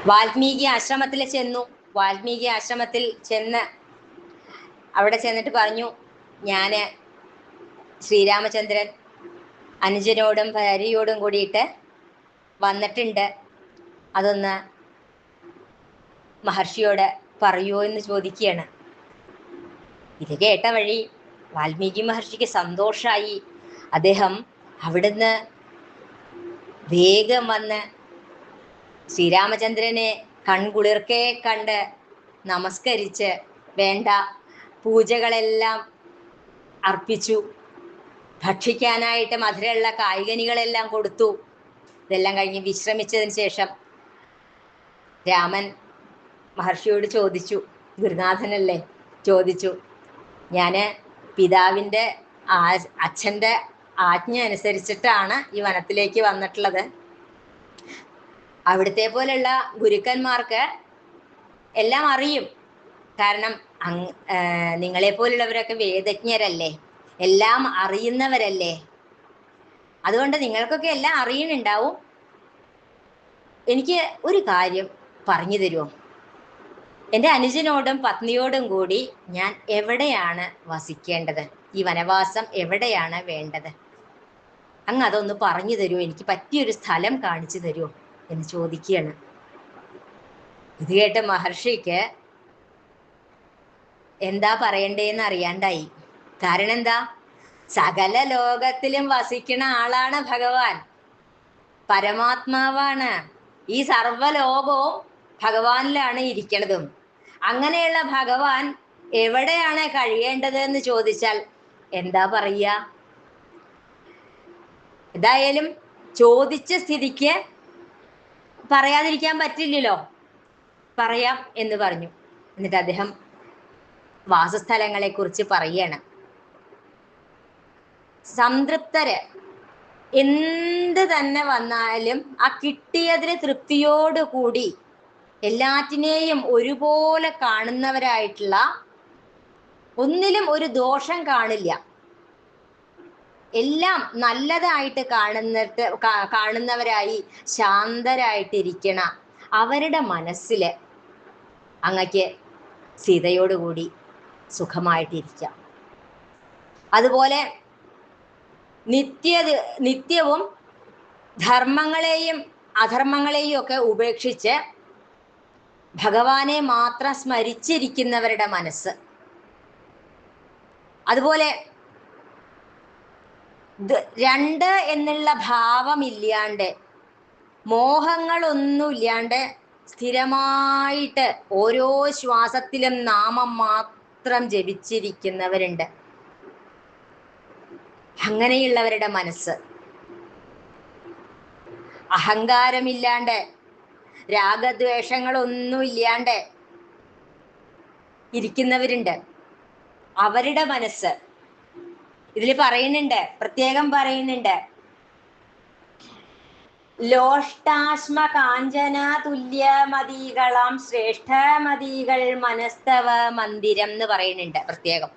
വാൽമീകി ആശ്രമത്തിൽ ചെന്നു. വാൽമീകി ആശ്രമത്തിൽ ചെന്ന് അവിടെ ചെന്നിട്ട് പറഞ്ഞു, ഞാന് ശ്രീരാമചന്ദ്രൻ അനുജനോടും ഭാര്യയോടും കൂടിയിട്ട് വന്നിട്ടുണ്ട്, അതൊന്ന് മഹർഷിയോട് പറയുമോ എന്ന് ചോദിക്കുകയാണ്. ഇത് കേട്ട വഴി വാൽമീകി മഹർഷിക്ക് സന്തോഷമായി. അദ്ദേഹം അവിടുന്ന് വേഗം വന്ന് ശ്രീരാമചന്ദ്രനെ കൺകുളിർക്കെ കണ്ട് നമസ്കരിച്ച് വേണ്ട പൂജകളെല്ലാം അർപ്പിച്ചു. ഭക്ഷിക്കാനായിട്ട് മധുരമുള്ള കായ്കനികളെല്ലാം കൊടുത്തു. ഇതെല്ലാം കഴിഞ്ഞ് വിശ്രമിച്ചതിന് ശേഷം രാമൻ മഹർഷിയോട് ചോദിച്ചു, ഗുരുനാഥനല്ലേ, ചോദിച്ചു, ഞാൻ പിതാവിൻ്റെ അച്ഛൻ്റെ ആജ്ഞ അനുസരിച്ചിട്ടാണ് ഈ വനത്തിലേക്ക് വന്നിട്ടുള്ളത്. അവിടുത്തെ പോലുള്ള ഗുരുക്കന്മാർക്ക് എല്ലാം അറിയും. കാരണം നിങ്ങളെപ്പോലുള്ളവരൊക്കെ വേദജ്ഞരല്ലേ, എല്ലാം അറിയുന്നവരല്ലേ. അതുകൊണ്ട് നിങ്ങൾക്കൊക്കെ എല്ലാം അറിയുന്നുണ്ടാവും. എനിക്ക് ഒരു കാര്യം പറഞ്ഞു തരുമോ? എൻ്റെ അനുജനോടും പത്നിയോടും കൂടി ഞാൻ എവിടെയാണ് വസിക്കേണ്ടത്? ഈ വനവാസം എവിടെയാണ് വേണ്ടത്? അങ്ങ് അതൊന്ന് പറഞ്ഞു തരുമോ? എനിക്ക് പറ്റിയൊരു സ്ഥലം കാണിച്ചു തരുമോ എന്ന് ചോദിക്കുകയാണ്. ഇത് കേട്ട മഹർഷിക്ക് എന്താ പറയണ്ടേന്ന് അറിയാണ്ടായി. കാരണം എന്താ? സകല ലോകത്തിലും വസിക്കുന്ന ആളാണ് ഭഗവാൻ, പരമാത്മാവാണ്. ഈ സർവ്വലോകവും ഭഗവാനിലാണ് ഇരിക്കണതും. അങ്ങനെയുള്ള ഭഗവാൻ എവിടെയാണ് കഴിയേണ്ടത് എന്ന് ചോദിച്ചാൽ എന്താ പറയുക? എന്തായാലും ചോദിച്ച സ്ഥിതിക്ക് പറയാതിരിക്കാൻ പറ്റില്ലല്ലോ, പറയാം എന്ന് പറഞ്ഞു. എന്നിട്ട് അദ്ദേഹം വാസസ്ഥലങ്ങളെ കുറിച്ച് പറയുകയാണ്. സംതൃപ്തര് എന്ത് തന്നെ വന്നാലും ആ കിട്ടിയതിന് തൃപ്തിയോടുകൂടി എല്ലാറ്റിനെയും ഒരുപോലെ കാണുന്നവരായിട്ടുള്ള, ഒന്നിലും ഒരു ദോഷം കാണില്ല, എല്ലാം നല്ലതായിട്ട് കാണുന്നവരായി ശാന്തരായിട്ടിരിക്കണ അവരുടെ മനസ്സിൽ അങ്ങക്ക് സീതയോടുകൂടി സുഖമായിട്ടിരിക്കാം. അതുപോലെ നിത്യവും ധർമ്മങ്ങളെയും അധർമ്മങ്ങളെയും ഒക്കെ ഉപേക്ഷിച്ച് ഭഗവാനെ മാത്രം സ്മരിച്ചിരിക്കുന്നവരുടെ മനസ്സ്, അതുപോലെ രണ്ട് എന്നുള്ള ഭാവമില്ലാണ്ട്, മോഹങ്ങളൊന്നുമില്ലാണ്ട് സ്ഥിരമായിട്ട് ഓരോ ശ്വാസത്തിലും നാമം മാത്രം ജപിച്ചിരിക്കുന്നവരുണ്ട്. അങ്ങനെയുള്ളവരുടെ മനസ്സ്, അഹങ്കാരമില്ലാണ്ട് രാഗദ്വേഷങ്ങളൊന്നും ഇല്ലാണ്ട് ഇരിക്കുന്നവരുണ്ട്. അവരുടെ മനസ്സ് ഇതിൽ പറയുന്നുണ്ട്, പ്രത്യേകം പറയുന്നുണ്ട്, ലോഷ്ടാശ്മ കാഞ്ചന തുല്യമതികളാം ശ്രേഷ്ഠമതികൾ മനസ്തവ മന്ദിരം എന്ന് പറയുന്നുണ്ട് പ്രത്യേകം.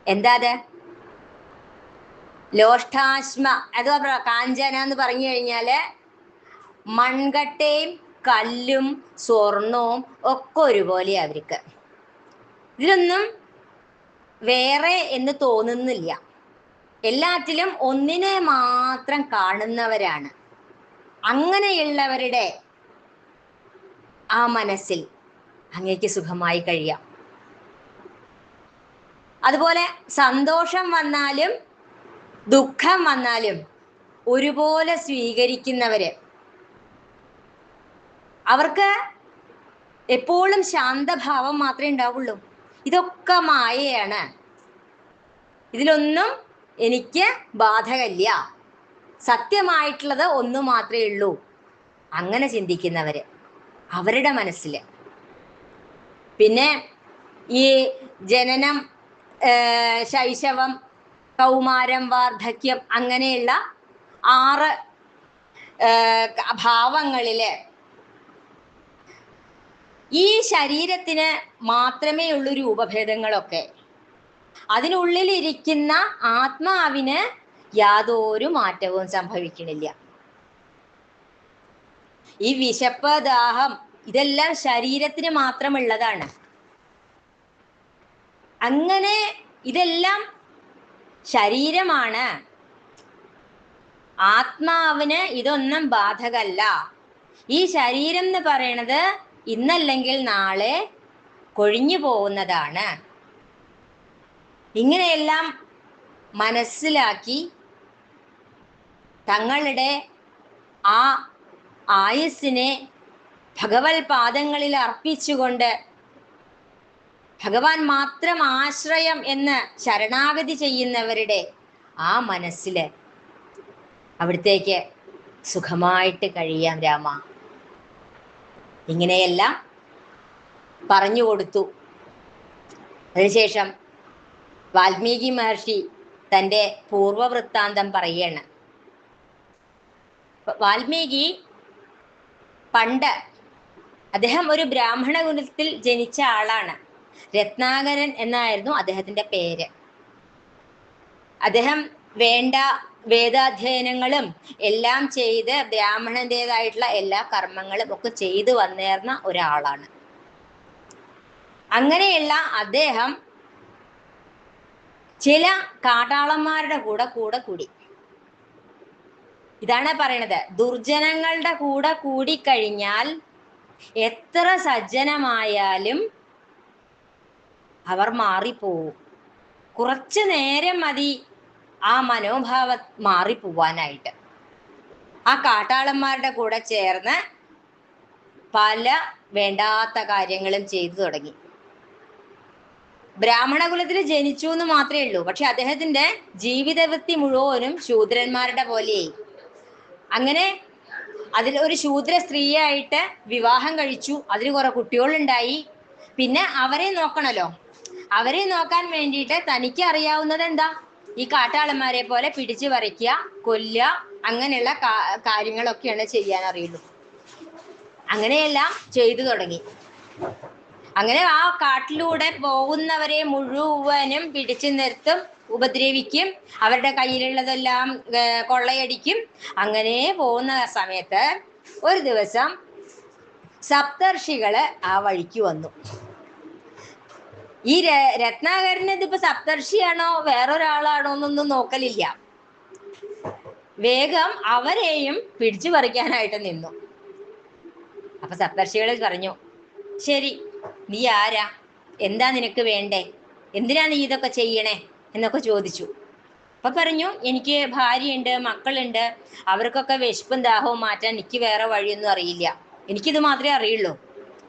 എന്താ അത്? ലോഷ്ടാശ്മ അത് കാഞ്ചന എന്ന് പറഞ്ഞു കഴിഞ്ഞാല് മൺകട്ടയും കല്ലും സ്വർണവും ഒക്കെ ഒരുപോലെ അവർക്ക്. ഇതിലൊന്നും വേറെ എന്ന് തോന്നുന്നില്ല. എല്ലാറ്റിലും ഒന്നിനെ മാത്രം കാണുന്നവരാണ്. അങ്ങനെയുള്ളവരുടെ ആ മനസ്സിൽ അങ്ങേക്ക് സുഖമായി കഴിയാം. അതുപോലെ സന്തോഷം വന്നാലും ദുഃഖം വന്നാലും ഒരുപോലെ സ്വീകരിക്കുന്നവര്, അവർക്ക് എപ്പോഴും ശാന്തഭാവം മാത്രമേ ഉണ്ടാവുള്ളൂ. ഇതൊക്കെ മായയാണ്, ഇതിലൊന്നും എനിക്ക് ബാധകമില്ല, സത്യമായിട്ടുള്ളത് ഒന്ന് മാത്രമേ ഉള്ളൂ. അങ്ങനെ ചിന്തിക്കുന്നവര്, അവരുടെ മനസ്സിൽ പിന്നെ ഈ ജനനം, ശൈശവം, കൗമാരം, വാർദ്ധക്യം അങ്ങനെയുള്ള 6 ഭാവങ്ങളില് ഈ ശരീരത്തിന് മാത്രമേ ഉള്ളൂ രൂപഭേദങ്ങളൊക്കെ. അതിനുള്ളിലിരിക്കുന്ന ആത്മാവിന് യാതൊരു മാറ്റവും സംഭവിക്കണില്ല. ഈ വിശപ്പ്, ദാഹം ഇതെല്ലാം ശരീരത്തിന് മാത്രമുള്ളതാണ്. അങ്ങനെ ഇതെല്ലാം ശരീരമാണ്. ആത്മാവിന് ഇതൊന്നും ബാധകല്ല. ഈ ശരീരം എന്ന് പറയണത് ഇന്നല്ലെങ്കിൽ നാളെ കൊഴിഞ്ഞു പോകുന്നതാണ്. ഇങ്ങനെയെല്ലാം മനസ്സിലാക്കി തങ്ങളുടെ ആ ആയുസ്സിനെ ഭഗവത് പാദങ്ങളിൽ അർപ്പിച്ചുകൊണ്ട് ഭഗവാൻ മാത്രം ആശ്രയം എന്ന് ശരണാഗതി ചെയ്യുന്നവരുടെ ആ മനസ്സില് അവിടത്തേക്ക് സുഖമായിട്ട് കഴിയാം രാമ. ഇങ്ങനെയെല്ലാം പറഞ്ഞു കൊടുത്തു. അതിനുശേഷം വാൽമീകി മഹർഷി തൻ്റെ പൂർവവൃത്താന്തം പറയാണ്. വാൽമീകി പണ്ട് അദ്ദേഹം ഒരു ബ്രാഹ്മണ കുലത്തിൽ ജനിച്ച ആളാണ്. രത്നാകരൻ എന്നായിരുന്നു അദ്ദേഹത്തിന്റെ പേര്. അദ്ദേഹം വേണ്ട വേദാധ്യയനങ്ങളും എല്ലാം ചെയ്ത് ബ്രാഹ്മണന്റേതായിട്ടുള്ള എല്ലാ കർമ്മങ്ങളും ഒക്കെ ചെയ്തു വന്നേർന്ന ഒരാളാണ്. അങ്ങനെയുള്ള അദ്ദേഹം ചില കാട്ടാളന്മാരുടെ കൂടെ കൂടി. ഇതാണ് പറയണത്, ദുർജനങ്ങളുടെ കൂടെ കൂടിക്കഴിഞ്ഞാൽ എത്ര സജ്ജനമായാലും അവർ മാറിപ്പോവും. കുറച്ചു നേരം മതി ആ മനോഭാവം മാറിപ്പോവാനായിട്ട്. ആ കാട്ടാളന്മാരുടെ കൂടെ ചേർന്ന് പല വേണ്ടാത്ത കാര്യങ്ങളും ചെയ്തു തുടങ്ങി. ബ്രാഹ്മണ കുലത്തിൽ ജനിച്ചു എന്ന് മാത്രമേ ഉള്ളൂ. പക്ഷെ അദ്ദേഹത്തിന്റെ ജീവിതവൃത്തി മുഴുവനും ശൂദ്രന്മാരുടെ പോലെയായി. അങ്ങനെ അതിൽ ഒരു ശൂദ്ര സ്ത്രീയായിട്ട് വിവാഹം കഴിച്ചു. അതിന് കുറെ കുട്ടികളുണ്ടായി. പിന്നെ അവരെ നോക്കണല്ലോ. അവരെ നോക്കാൻ വേണ്ടിയിട്ട് തനിക്ക് അറിയാവുന്നത് എന്താ? ഈ കാട്ടാളന്മാരെ പോലെ പിടിച്ചു പറിക്കുക, കൊല്ലുക, അങ്ങനെയുള്ള കാര്യങ്ങളൊക്കെയാണ് ചെയ്യാൻ അറിയുള്ളൂ. അങ്ങനെയെല്ലാം ചെയ്തു തുടങ്ങി. അങ്ങനെ ആ കാട്ടിലൂടെ പോകുന്നവരെ മുഴുവനും പിടിച്ചു നിർത്തും, ഉപദ്രവിക്കും, അവരുടെ കയ്യിലുള്ളതെല്ലാം കൊള്ളയടിക്കും. അങ്ങനെ പോകുന്ന സമയത്ത് ഒരു ദിവസം സപ്തർഷികള് ആ വഴിക്ക് വന്നു. ഈ രത്നാകരന് ഇതിപ്പോ സപ്തർഷിയാണോ വേറൊരാളാണോ എന്നൊന്നും നോക്കലില്ല. വേഗം അവരെയും പിടിച്ചു പറിക്കാനായിട്ട് നിന്നു. അപ്പൊ സപ്തർഷികൾ പറഞ്ഞു, ശരി, നീ ആരാ? എന്താ നിനക്ക് വേണ്ടേ? എന്തിനാ നീ ഇതൊക്കെ ചെയ്യണേ എന്നൊക്കെ ചോദിച്ചു. അപ്പൊ പറഞ്ഞു, എനിക്ക് ഭാര്യയുണ്ട്, മക്കളുണ്ട്, അവർക്കൊക്കെ വിശപ്പും ദാഹവും മാറ്റാൻ എനിക്ക് വേറെ വഴിയൊന്നും അറിയില്ല, എനിക്കിത് മാത്രമേ അറിയുള്ളൂ.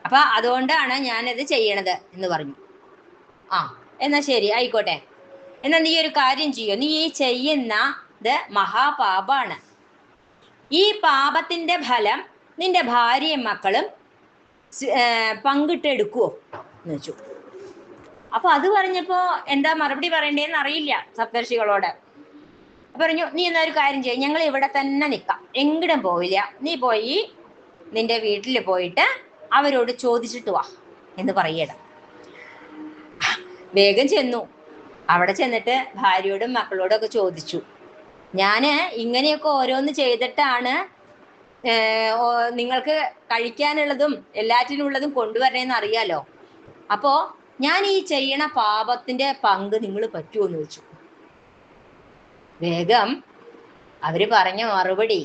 അപ്പൊ അതുകൊണ്ടാണ് ഞാനത് ചെയ്യണത് എന്ന് പറഞ്ഞു. ആ, എന്നാ ശരി, ആയിക്കോട്ടെ. എന്നാ നീ ഒരു കാര്യം ചെയ്യോ, നീ ഈ ചെയ്യുന്നത് മഹാപാപാണ്. ഈ പാപത്തിന്റെ ഫലം നിന്റെ ഭാര്യയും മക്കളും പങ്കിട്ടെടുക്കുവോ എന്ന് വെച്ചു. അപ്പൊ അത് പറഞ്ഞപ്പോ എന്താ മറുപടി പറയണ്ടേന്ന് അറിയില്ല സപ്തർഷികളോട്. പറഞ്ഞു, നീ എന്നാ ഒരു കാര്യം ചെയ്യും, ഞങ്ങൾ ഇവിടെ തന്നെ നിൽക്കാം, എങ്ങടും പോവില്ല. നീ പോയി നിന്റെ വീട്ടിൽ പോയിട്ട് അവരോട് ചോദിച്ചിട്ട് വാ എന്ന് പറയണം. വേഗം ചെന്നു. അവിടെ ചെന്നിട്ട് ഭാര്യയോടും മക്കളോടും ഒക്കെ ചോദിച്ചു, ഞാന് ഇങ്ങനെയൊക്കെ ഓരോന്ന് ചെയ്തിട്ടാണ് നിങ്ങൾക്ക് കഴിക്കാനുള്ളതും എല്ലാറ്റിനുള്ളതും കൊണ്ടുവരണേന്ന് അറിയാലോ. അപ്പോ ഞാൻ ഈ ചെയ്യണ പാപത്തിന്റെ പങ്ക് നിങ്ങൾ പറ്റുമോ എന്ന് ചോദിച്ചു. വേഗം അവര് പറഞ്ഞ മറുപടി,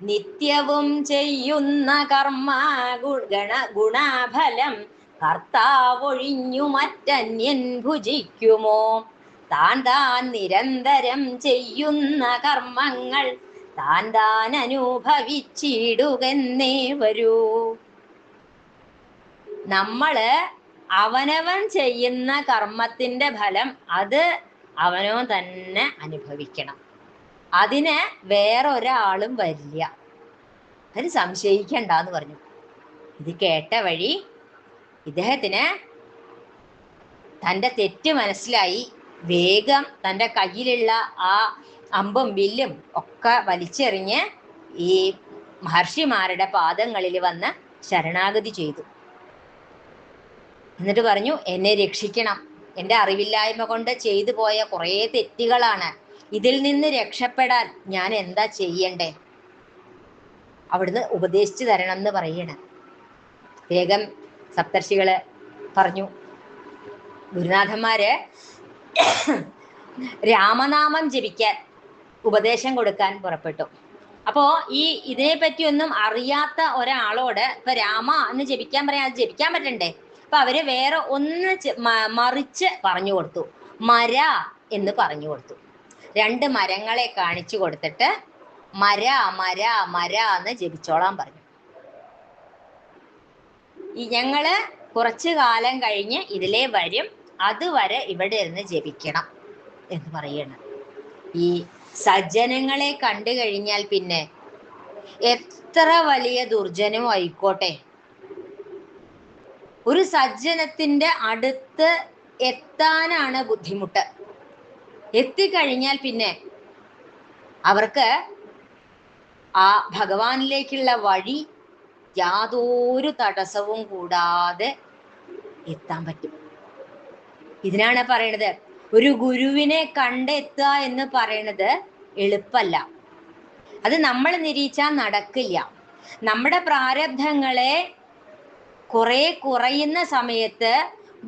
നിത്യവും ചെയ്യുന്ന കർമ്മ ഗുണഫലം കർത്താവൊഴിഞ്ഞു മറ്റന്യൻ ഭുജിക്കുമോ? താൻ നിരന്തരം ചെയ്യുന്ന കർമ്മങ്ങൾ താൻ അനുഭവിച്ചിടുകെന്നേ വരൂ. നമ്മള് അവനവൻ ചെയ്യുന്ന കർമ്മത്തിന്റെ ഫലം അത് അവനോ തന്നെ അനുഭവിക്കണം. അതിന് വേറൊരാളും വരില്ല, അതിന് സംശയിക്കണ്ടെന്ന് പറഞ്ഞു. ഇത് കേട്ട വഴി ഇദ്ദേഹത്തിന് തൻ്റെ തെറ്റ് മനസ്സിലായി. വേഗം തൻ്റെ കയ്യിലുള്ള ആ അമ്പും വില്ലും ഒക്കെ വലിച്ചെറിഞ്ഞ് ഈ മഹർഷിമാരുടെ പാദങ്ങളിൽ വന്ന് ശരണാഗതി ചെയ്തു. എന്നിട്ട് പറഞ്ഞു, എന്നെ രക്ഷിക്കണം, എൻ്റെ അറിവില്ലായ്മ കൊണ്ട് ചെയ്തു പോയ കുറേ തെറ്റുകളാണ്, ഇതിൽ നിന്ന് രക്ഷപ്പെടാൻ ഞാൻ എന്താ ചെയ്യണ്ടേ? അവിടുന്ന് ഉപദേശിച്ചു തരണം എന്ന് പറയണ. വേഗം സപ്തർഷികള് പറഞ്ഞു, ഗുരുനാഥന്മാര് രാമനാമം ജപിക്കാൻ ഉപദേശം കൊടുക്കാൻ പുറപ്പെട്ടു. അപ്പോ ഇതിനെ പറ്റിയൊന്നും അറിയാത്ത ഒരാളോട് ഇപ്പൊ രാമ എന്ന് ജപിക്കാൻ പറയാൻ, അത് ജപിക്കാൻ പറ്റണ്ടേ? അപ്പൊ അവര് വേറെ ഒന്ന് മറിച്ച് പറഞ്ഞു കൊടുത്തു. മര എന്ന് പറഞ്ഞു കൊടുത്തു. 2 മരങ്ങളെ കാണിച്ചു കൊടുത്തിട്ട് മര മര മര എന്ന് ജപിച്ചോളാൻ പറഞ്ഞു. ഞങ്ങള് കുറച്ചു കാലം കഴിഞ്ഞ് ഇതിലേ വരും, അതുവരെ ഇവിടെ ഇരുന്ന് ജപിക്കണം എന്ന് പറയണം. ഈ സജ്ജനങ്ങളെ കണ്ടു കഴിഞ്ഞാൽ പിന്നെ എത്ര വലിയ ദുർജനം ആയിക്കോട്ടെ, ഒരു സജ്ജനത്തിന്റെ അടുത്ത് എത്താനാണ് ബുദ്ധിമുട്ട്. എത്തിക്കഴിഞ്ഞാൽ പിന്നെ അവർക്ക് ആ ഭഗവാനിലേക്കുള്ള വഴി യാതൊരു തടസ്സവും കൂടാതെ എത്താൻ പറ്റും. ഇതിനാണ് പറയണത്, ഒരു ഗുരുവിനെ കണ്ടെത്തുക എന്ന് പറയണത് എളുപ്പല്ല. അത് നമ്മൾ നിരീച്ചാൽ നടക്കില്ല. നമ്മുടെ പ്രാരബ്ധങ്ങളെ കുറയുന്ന സമയത്ത്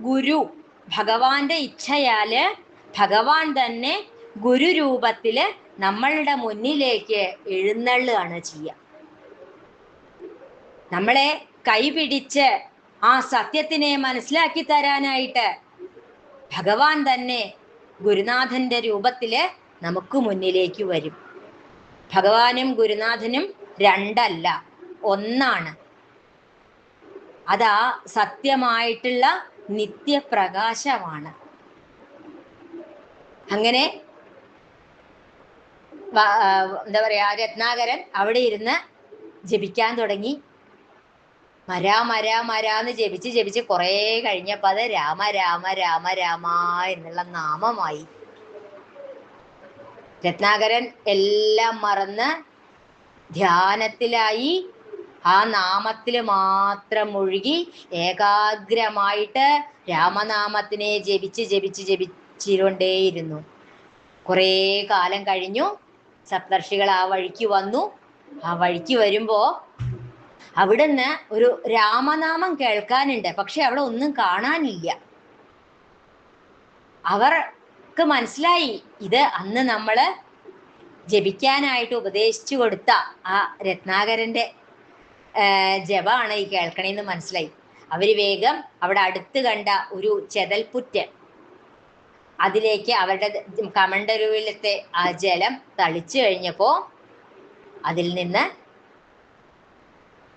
ഗുരു ഭഗവാന്റെ ഇച്ഛയാല് ഭഗവാൻ തന്നെ ഗുരു രൂപത്തില് നമ്മളുടെ മുന്നിലേക്ക് എഴുന്നള്ളുകയാണ് ചെയ്യുക. നമ്മളെ കൈപിടിച്ച് ആ സത്യത്തിനെ മനസ്സിലാക്കി തരാനായിട്ട് ഭഗവാൻ തന്നെ ഗുരുനാഥന്റെ രൂപത്തില് നമുക്ക് മുന്നിലേക്ക് വരും. ഭഗവാനും ഗുരുനാഥനും 2 അല്ല, 1 അതാ സത്യമായിട്ടുള്ള നിത്യപ്രകാശമാണ്. അങ്ങനെ എന്താ പറയാ, രത്നാകരൻ അവിടെ ഇരുന്ന് ജപിക്കാൻ തുടങ്ങി. മരാ മരാ മരാന്ന് ജപിച്ച് കുറേ കഴിഞ്ഞപ്പോ അത് രാമ രാമ രാമ രാമ എന്നുള്ള നാമമായി. രത്നാകരൻ എല്ലാം മറന്ന് ധ്യാനത്തിലായി. ആ നാമത്തില് മാത്രം മുഴുകി ഏകാഗ്രമായിട്ട് രാമനാമത്തിനെ ജപിച്ചിരുകൊണ്ടേയിരുന്നു. കുറേ കാലം കഴിഞ്ഞു. സപ്തർഷികൾ ആ വഴിക്ക് വന്നു. ആ വഴിക്ക് വരുമ്പോ അവിടുന്ന് ഒരു രാമനാമം കേൾക്കാനുണ്ട്, പക്ഷെ അവിടെ ഒന്നും കാണാനില്ല. അവർക്ക് മനസ്സിലായി, ഇത് അന്ന് നമ്മള് ജപിക്കാനായിട്ട് ഉപദേശിച്ചു കൊടുത്ത ആ രത്നാകരന്റെ ജപാണ് ഈ കേൾക്കണേന്ന് മനസ്സിലായി. അവര് വേഗം അവിടെ അടുത്ത് കണ്ട ഒരു ചെതൽപുറ്റ്, അതിലേക്ക് അവരുടെ കമണ്ടലുവിലത്തെ ആ ജലം തളിച്ചു കഴിഞ്ഞപ്പോ അതിൽ നിന്ന്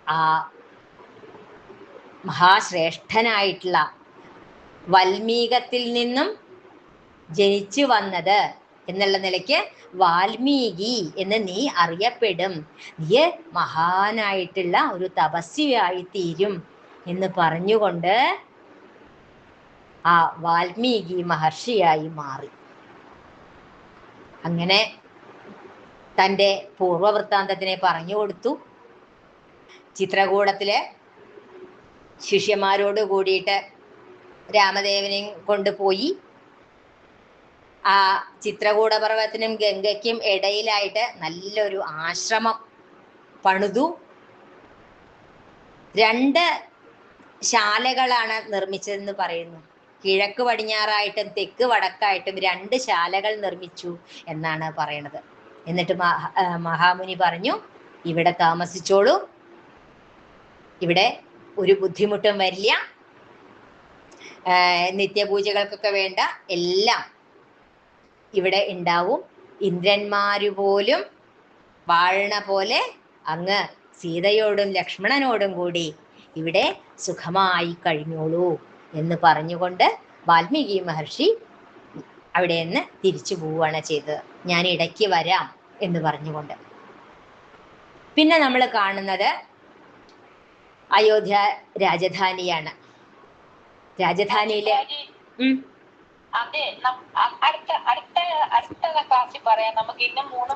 ആ മഹാശ്രേഷ്ഠനായിട്ടുള്ള വാൽമീകത്തിൽ നിന്നും ജനിച്ചു വന്നത് എന്നുള്ള നിലയ്ക്ക് വാൽമീകി എന്ന് നീ അറിയപ്പെടും, നീ മഹാനായിട്ടുള്ള ഒരു തപസ്വിയായി തീരും എന്ന് പറഞ്ഞുകൊണ്ട് ആ വാൽമീകി മഹർഷിയായി മാറി. അങ്ങനെ തൻ്റെ പൂർവവൃത്താന്തത്തിനെ പറഞ്ഞു കൊടുത്തു. ചിത്രകൂടത്തിലെ ശിഷ്യന്മാരോട് കൂടിയിട്ട് രാമദേവനെ കൊണ്ടുപോയി ആ ചിത്രകൂട പർവ്വതത്തിനും ഗംഗയ്ക്കും ഇടയിലായിട്ട് നല്ലൊരു ആശ്രമം പണിതു. 2 ശാലകളാണ് നിർമ്മിച്ചതെന്ന് പറയുന്നു. കിഴക്ക് പടിഞ്ഞാറായിട്ടും തെക്ക് വടക്കായിട്ടും 2 ശാലകൾ നിർമ്മിച്ചു എന്നാണ് പറയണത്. എന്നിട്ട് മഹാമുനി പറഞ്ഞു, ഇവിടെ താമസിച്ചോളൂ, ഇവിടെ ഒരു ബുദ്ധിമുട്ടും വരില്ല, നിത്യപൂജകൾക്കൊക്കെ വേണ്ട എല്ലാം ഇവിടെ ഉണ്ടാവും, ഇന്ദ്രന്മാരു പോലും വാഴണ പോലെ അങ്ങ് സീതയോടും ലക്ഷ്മണനോടും കൂടി ഇവിടെ സുഖമായി കഴിഞ്ഞോളൂ എന്ന് പറഞ്ഞുകൊണ്ട് വാൽമീകി മഹർഷി അവിടെ നിന്ന് തിരിച്ചു പോവുകയാണ് ചെയ്തത്. ഞാൻ ഇടയ്ക്ക് വരാം എന്ന് പറഞ്ഞുകൊണ്ട്. പിന്നെ നമ്മൾ കാണുന്നത് അയോധ്യ രാജധാനിയാണ്. രാജധാനിയിലെ അതെ, അടുത്ത ക്ലാസ്സിൽ പറയാം. നമുക്ക് ഇന്നും 3